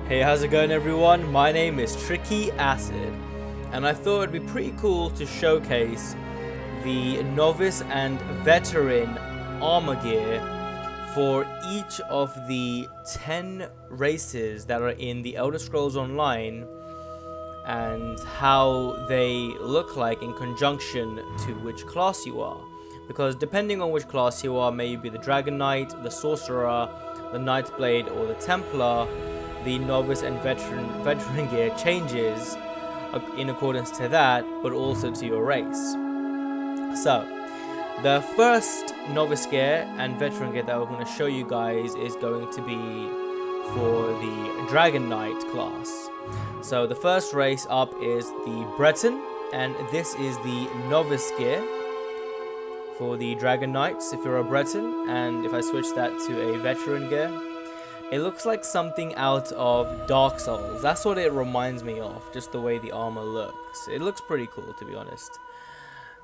Hey, how's it going everyone? My name is Tricky Acid, and I thought it'd be pretty cool to showcase the Novice and Veteran armor gear for each of the 10 races that are in the Elder Scrolls Online and how they look like in conjunction to which class you are. Because depending on which class you are, maybe the Dragonknight, the Sorcerer, the Nightblade, or the Templar, the Novice and Veteran gear changes in accordance to that, but also to your race. So, the first Novice gear and Veteran gear that we're going to show you guys is going to be for the Dragonknight class. So, the first race up is the Breton, and this is the Novice gear for the Dragonknights if you're a Breton, and if I switch that to a Veteran gear, it looks like something out of Dark Souls. That's what it reminds me of, just the way the armor looks. It looks pretty cool, to be honest.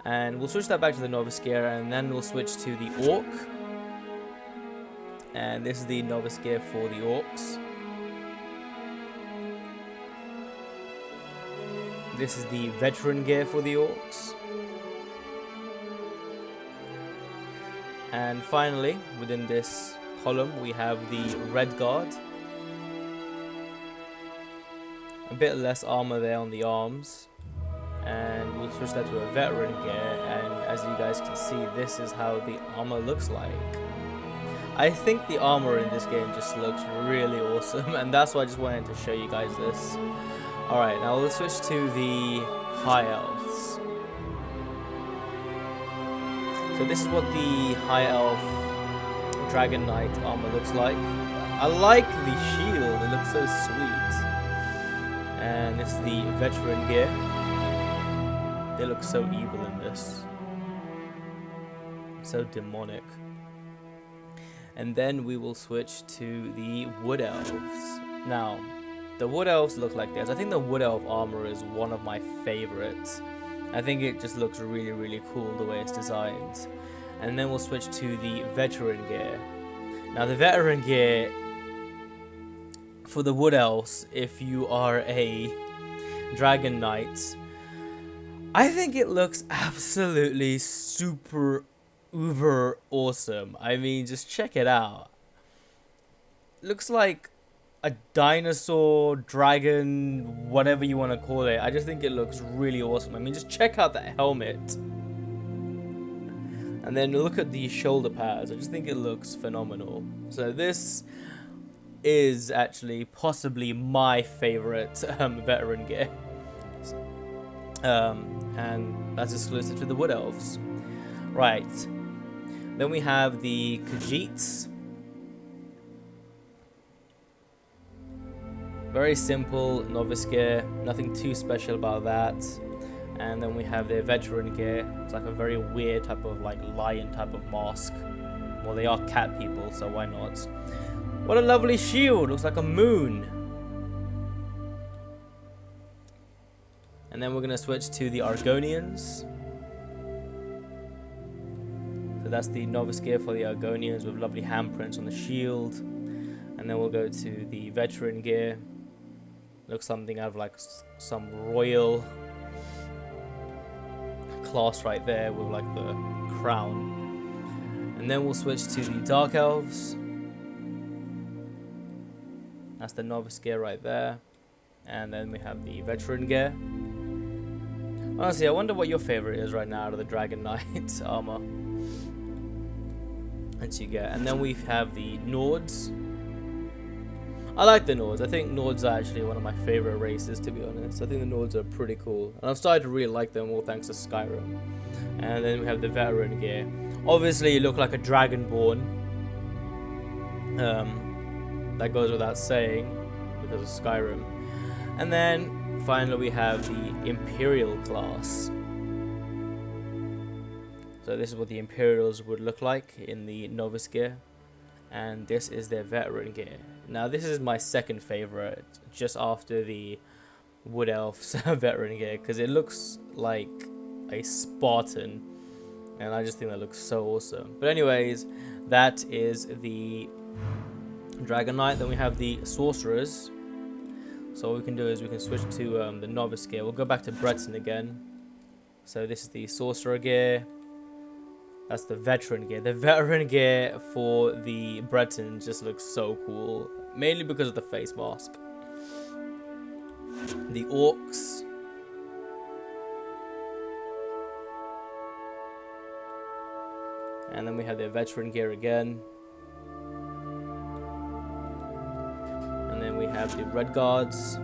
And we'll switch that back to the Novice gear, and then we'll switch to the Orc. And this is the Novice gear for the Orcs. This is the Veteran gear for the Orcs. And finally, within this column, we have the Redguard. A bit less armor there on the arms. And we'll switch that to a Veteran gear, and as you guys can see, this is how the armor looks like. I think the armor in this game just looks really awesome, and that's why I just wanted to show you guys this. Alright, now let's switch to the High Elves. So this is what the High Elf Dragonknight armor looks like. I like the shield, it looks so sweet. And this is the Veteran gear. They look so evil in this. So demonic. And then we will switch to the Wood Elves. Now, the Wood Elves look like this. I think the Wood Elf armor is one of my favorites. I think it just looks really, really cool the way it's designed. And then we'll switch to the Veteran gear. Now, the Veteran gear for the Wood Elves, if you are a Dragonknight, I think it looks absolutely super uber awesome. I mean, just check it out. Looks like a dinosaur, dragon, whatever you want to call it. I just think it looks really awesome. I mean, just check out that helmet. And then look at the shoulder pads. I just think it looks phenomenal. So this is actually possibly my favorite Veteran gear. And that's exclusive to the Wood Elves. Right. Then we have the Khajiits. Very simple Novice gear. Nothing too special about that. And then we have their Veteran gear. It's like a very weird type of like lion type of mask. Well, they are cat people, so why not? What a lovely shield. Looks like a moon. And then we're going to switch to the Argonians. So that's the Novice gear for the Argonians with lovely handprints on the shield. And then we'll go to the Veteran gear. Looks something out of like some royal class right there with like the crown. And then we'll switch to the Dark Elves. That's the Novice gear right there. And then we have the Veteran gear. Honestly, I wonder what your favorite is right now out of the Dragonknight armor that you get. And then we have the Nords. I like the Nords. I think Nords are actually one of my favorite races, to be honest. I think the Nords are pretty cool. And I've started to really like them all thanks to Skyrim. And then we have the Veteran gear. Obviously, you look like a Dragonborn. That goes without saying because of Skyrim. And then finally, we have the Imperial Class. So this is what the Imperials would look like in the Novice gear. And this is their Veteran gear. Now, this is my second favorite, just after the Wood Elves Veteran gear, because it looks like a Spartan. And I just think that looks so awesome. But anyways, that is the Dragonknight. Then we have the Sorcerers. So what we can do is we can switch to the Novice gear. We'll go back to Breton again. So this is the Sorcerer gear. That's the Veteran gear. The Veteran gear for the Breton just looks so cool. Mainly because of the face mask. The Orcs. And then we have their Veteran gear again. And then we have the Redguards.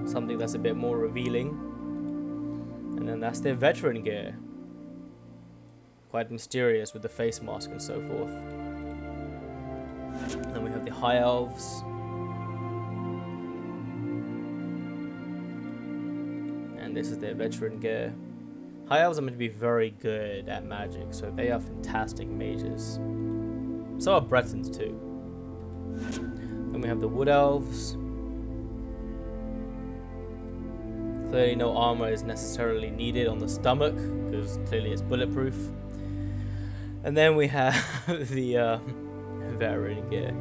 Something that's a bit more revealing. And then that's their Veteran gear. Quite mysterious with the face mask and so forth. And then we have the High Elves. And this is their Veteran gear. High Elves are meant to be very good at magic, so they are fantastic mages. So are Bretons too. Then we have the Wood Elves. Clearly no armor is necessarily needed on the stomach, because clearly it's bulletproof. And then we have the Veteran gear.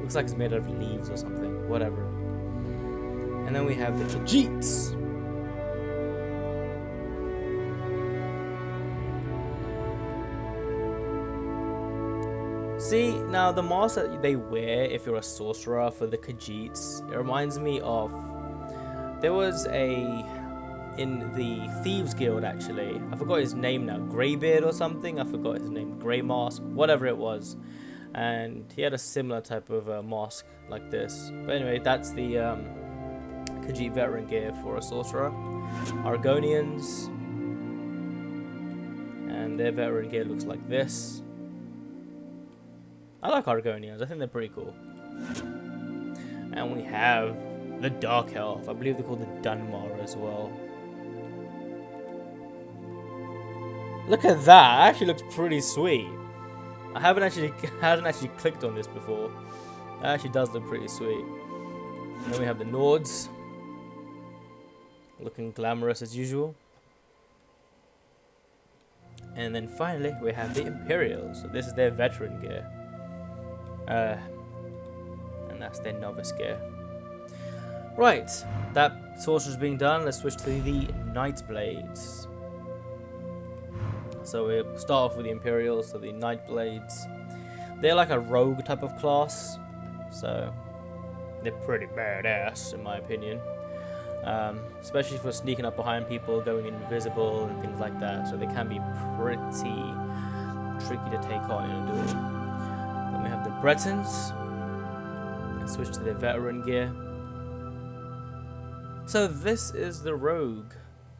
Looks like it's made out of leaves or something, whatever. And then we have the Khajiits. See, now the mask that they wear if you're a sorcerer for the Khajiits, it reminds me of, there was in the Thieves Guild actually, I forgot his name now, Greybeard or something, I forgot his name, Grey Mask, whatever it was, and he had a similar type of mask like this. But anyway, that's the Khajiit Veteran gear for a sorcerer. Argonians, and their Veteran gear looks like this. I like Argonians, I think they're pretty cool. And we have the Dark Elf, I believe they're called the Dunmer as well. Look at that, it actually looks pretty sweet. I hadn't actually clicked on this before. That actually does look pretty sweet. And then we have the Nords, looking glamorous as usual. And then finally we have the Imperials. So this is their Veteran gear. And that's their Novice gear. Right, that sorcerer's being done. Let's switch to the Nightblades. So we'll start off with the Imperials, so the Nightblades. They're like a rogue type of class, so they're pretty badass in my opinion. Especially for sneaking up behind people, going invisible and things like that. So they can be pretty tricky to take on in a duel. Then we have the Bretons. Let's switch to their Veteran gear. So this is the rogue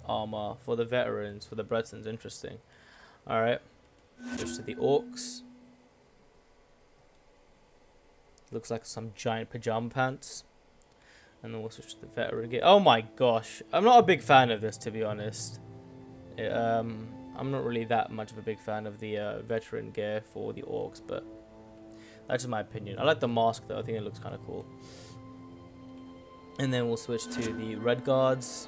armor for the veterans, for the Bretons. Interesting. Alright. Switch to the Orcs. Looks like some giant pajama pants. And then we'll switch to the Veteran gear. Oh my gosh. I'm not a big fan of this, to be honest. I'm not really that much of a big fan of the Veteran gear for the Orcs, but that's just my opinion. I like the mask though. I think it looks kind of cool. And then we'll switch to the Redguards.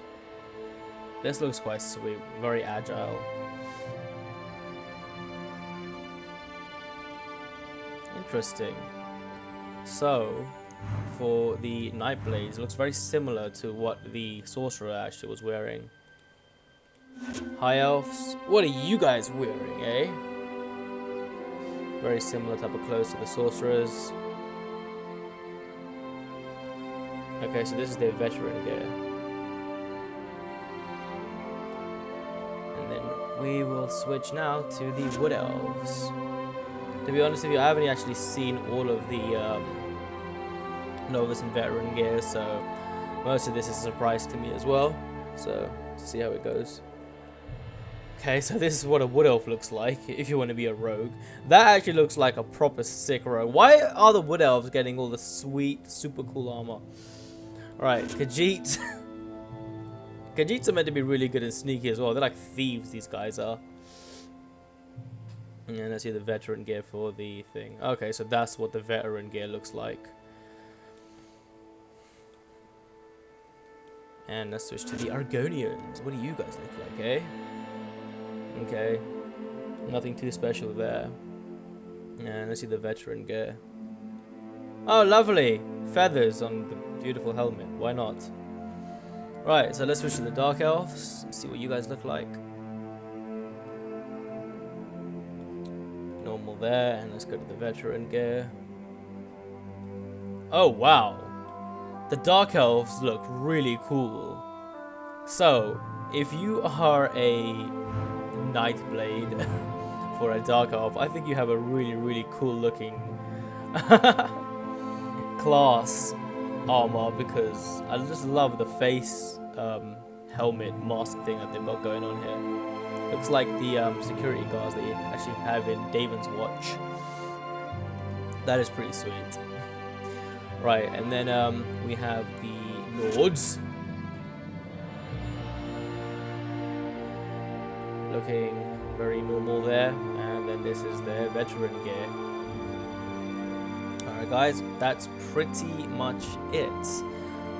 This looks quite sweet. Very agile. Interesting. So, for the Nightblades, it looks very similar to what the Sorcerer actually was wearing. High Elves, what are you guys wearing, eh? Very similar type of clothes to the Sorcerers. Okay, so this is their Veteran gear. And then we will switch now to the Wood Elves. To be honest with you, I haven't actually seen all of the Novice and Veteran gear, so most of this is a surprise to me as well. So, let's see how it goes. Okay, so this is what a Wood Elf looks like, if you want to be a rogue. That actually looks like a proper sick rogue. Why are the Wood Elves getting all the sweet, super cool armor? Alright, Khajiit. Khajiits are meant to be really good and sneaky as well. They're like thieves, these guys are. And let's see the Veteran gear for the thing. Okay, so that's what the Veteran gear looks like. And let's switch to the Argonians. What do you guys look like, eh? Okay. Nothing too special there. And let's see the Veteran gear. Oh, lovely! feathers on the beautiful helmet. Why not? Right, so let's switch to the Dark Elves. See what you guys look like. Normal there, and let's go to the Veteran gear. Oh wow, the Dark Elves look really cool. So, if you are a Nightblade for a Dark Elf, I think you have a really cool looking class armor, because I just love the face helmet mask thing that they've got going on here. Looks like the security guards that you actually have in Damon's Watch. That is pretty sweet. Right, and then we have the Nords. Looking very normal there, and then this is their veteran gear. Alright guys, that's pretty much it.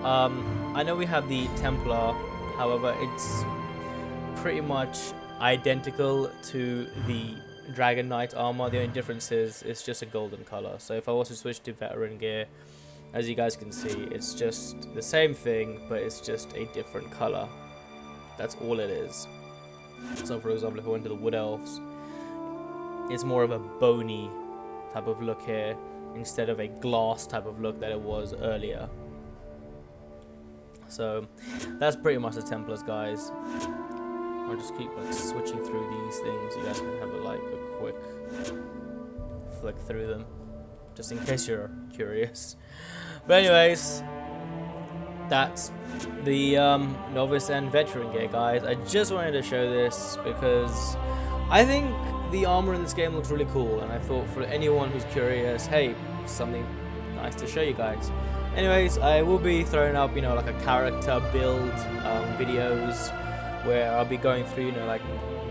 I know we have the Templar, however it's pretty much identical to the Dragonknight armor. The only difference is it's just a golden color. So if I was to switch to veteran gear, as you guys can see, it's just the same thing, but it's just a different color. That's all it is. So for example, if I went to the Wood Elves, it's more of a bony type of look here, instead of a glass type of look that it was earlier. So that's pretty much the Templars, guys. I'll just keep like switching through these things. You guys can have like a quick flick through them, just in case you're curious. But anyways, that's the Novice and Veteran gear, guys. I just wanted to show this because I think the armor in this game looks really cool, and I thought for anyone who's curious, hey, something nice to show you guys. Anyways, I will be throwing up, you know, like a character build videos where I'll be going through, you know, like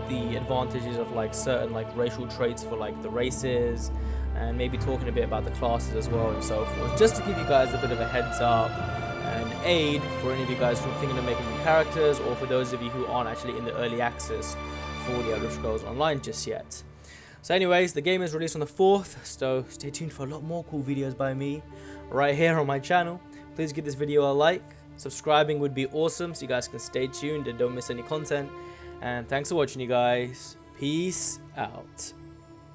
the advantages of like certain like racial traits for like the races, and maybe talking a bit about the classes as well and so forth, just to give you guys a bit of a heads up and aid for any of you guys who are thinking of making new characters, or for those of you who aren't actually in the early access for the Elder Scrolls Online just yet. So anyways, the game is released on the 4th, so stay tuned for a lot more cool videos by me right here on my channel. Please give this video a like. Subscribing would be awesome so you guys can stay tuned and don't miss any content. And thanks for watching, you guys. Peace out.